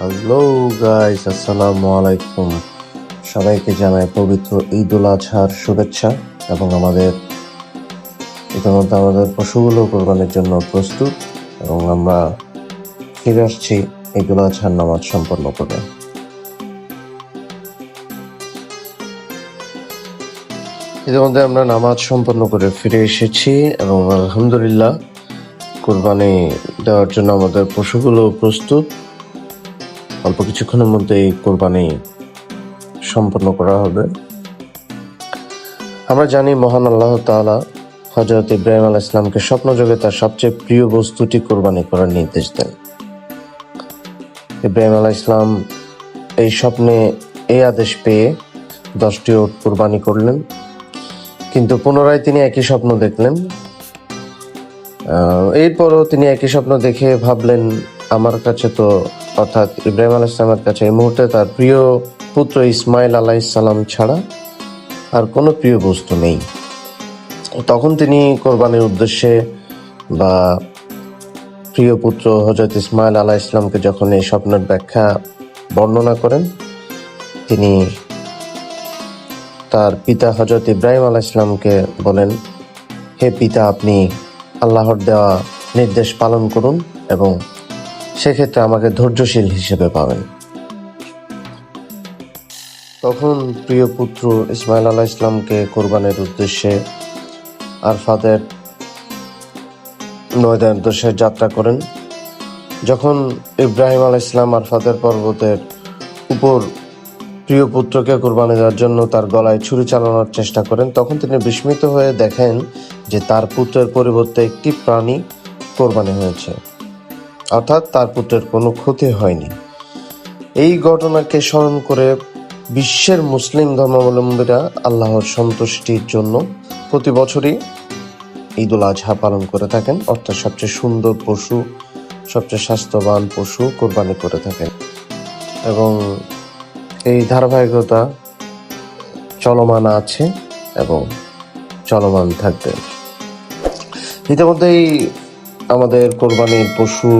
Hello guys, আসসালামু আলাইকুম। সবাইকে জানাই পবিত্র ঈদ উল আজহার শুভেচ্ছা। এবং ইতিমধ্যে আমাদের পশুগুলো কোরবানির জন্য প্রস্তুত, এবং আমরা ফিরে আসছি ঈদ উল আজহার নামাজ সম্পন্ন করে। ইতিমধ্যে আমরা নামাজ সম্পন্ন করে ফিরে এসেছি এবং আলহামদুলিল্লাহ কোরবানি দেওয়ার জন্য আমাদের পশুগুলো প্রস্তুত। অল্প কিছুক্ষণের মধ্যেই কোরবানি সম্পন্ন করা হবে। আমরা জানি মহান আল্লাহ তাআলা হযরত ইব্রাহিম আলাইহিস সালামকে স্বপ্নযোগে তার সবচেয়ে প্রিয় বস্তুটি কোরবানি করার নির্দেশ দেন। ইব্রাহিম আলাইহিস সালাম এই স্বপ্নে এই আদেশ পেয়ে 10টি উট কোরবানি করলেন, কিন্তু পুনরায় তিনি একই স্বপ্ন দেখলেন। এরপরও তিনি একই স্বপ্ন দেখে ভাবলেন, আমার কাছে তো, অর্থাৎ ইব্রাহিম আলাইহিস সালামের কাছে এই মুহূর্তে তার প্রিয় পুত্র ইসমাইল আলাইহিস সালাম ছাড়া আর কোনো প্রিয় বস্তু নেই। তখন তিনি কোরবানির উদ্দেশ্যে বা প্রিয় পুত্র হযরত ইসমাইল আলাইহিস সালামকে যখন এই স্বপ্নের ব্যাখ্যা বর্ণনা করেন, তিনি তার পিতা হযরত ইব্রাহিম আলাইহিস সালামকে বলেন, হে পিতা, আপনি আল্লাহর দেওয়া নির্দেশ পালন করুন এবং সেক্ষেত্রে আমাকে ধৈর্যশীল হিসেবে পাবেন। তখন প্রিয় পুত্র ইসমাইল আলাইহিস সালামকে কোরবানির উদ্দেশ্যে আরফাতের ময়দানের উদ্দেশ্যে যাত্রা করেন। যখন ইব্রাহিম আলাইহিস সালাম আরফাতের পর্বতের উপর প্রিয় পুত্রকে কোরবানি দেওয়ার জন্য তার গলায় ছুরি চালানোর চেষ্টা করেন, তখন তিনি বিস্মিত হয়ে দেখেন যে তার পুত্রের পরিবর্তে একটি প্রাণী কোরবানি হয়েছে, অর্থাৎ তার পুত্রের কোনো ক্ষতি হয়নি। এই ঘটনাকে স্মরণ করে বিশ্বের মুসলিম ধর্মাবলম্বীরা আল্লাহর সন্তুষ্টির জন্য প্রতি বছরই ঈদ উল আজহা পালন করে থাকেন, অর্থাৎ সবচেয়ে সুন্দর পশু, সবচেয়ে স্বাস্থ্যবান পশু কোরবানি করে থাকেন। এবং এই ধারাবাহিকতা চলমান আছে এবং চলমান থাকবে। ইতিমধ্যেই আমাদের কোরবানির পশু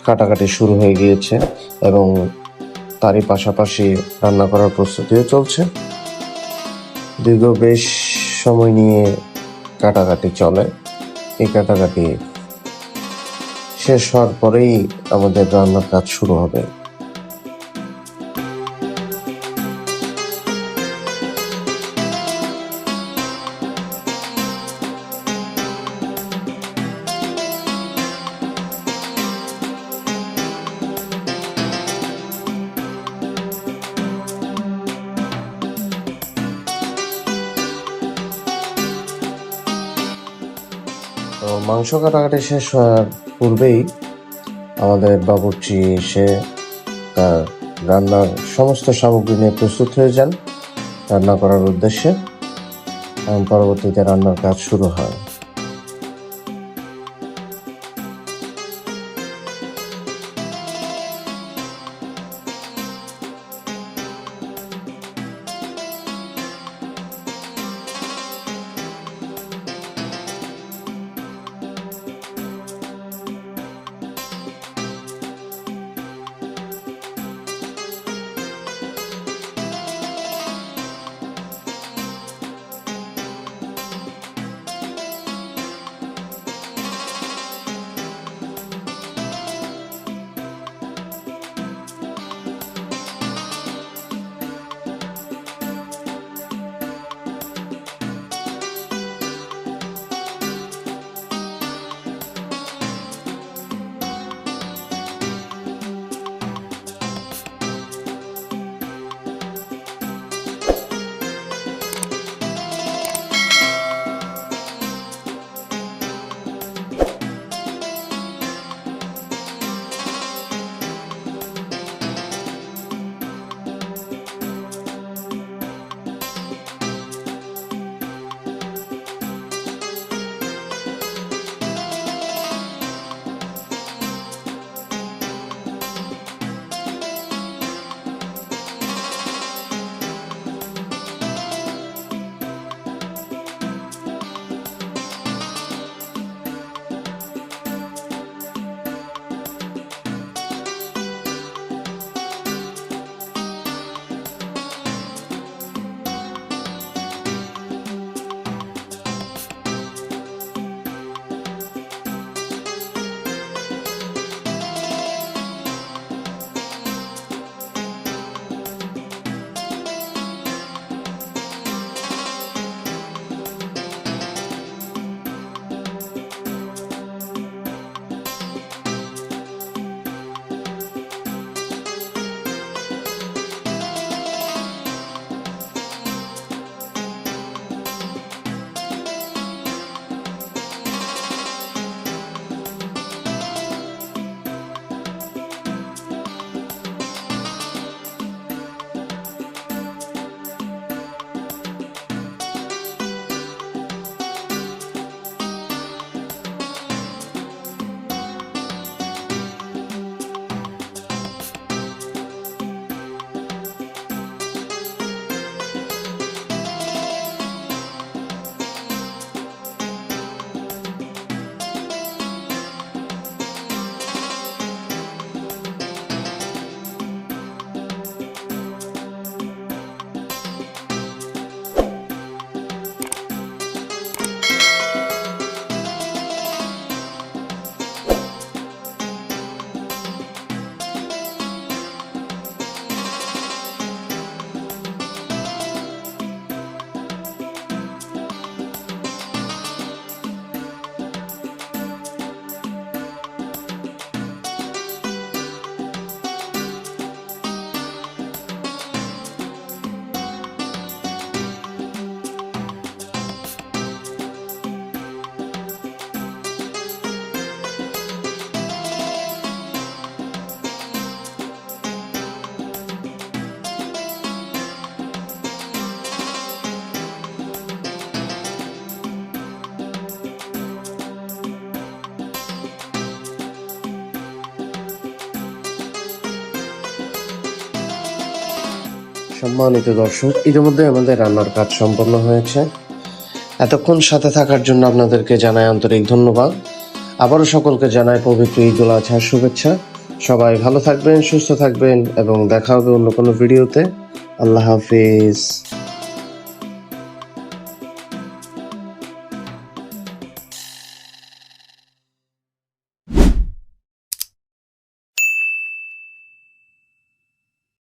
কাটাকাটি শুরু হয়ে গিয়েছে এবং তারই পাশাপাশি রান্না করার প্রস্তুতিও চলছে। দীর্ঘ বেশ সময় নিয়ে কাটাকাটি চলে। এই কাটাকাটি শেষ হওয়ার পরেই আমাদের রান্নার কাজ শুরু হবে। তো মাংস কাটাকাটি শেষ হওয়ার পূর্বেই আমাদের বাবুর্চি এসে তার রান্নার সমস্ত সামগ্রী নিয়ে প্রস্তুত হয়ে যান রান্না করার উদ্দেশ্যে, এবং পরবর্তীতে রান্নার কাজ শুরু হয়। সম্মানিত দর্শক, ইতিমধ্যে আমাদের রান্নার কাজ সম্পন্ন হয়েছে। এতক্ষণ সাথে থাকার জন্য আপনাদেরকে জানাই আন্তরিক ধন্যবাদ। আবারও সকলকে জানাই পবিত্র ঈদুল আজহার শুভেচ্ছা। সবাই ভালো থাকবেন, সুস্থ থাকবেন এবং দেখা হবে অন্য কোনো ভিডিওতে। আল্লাহ হাফিজ।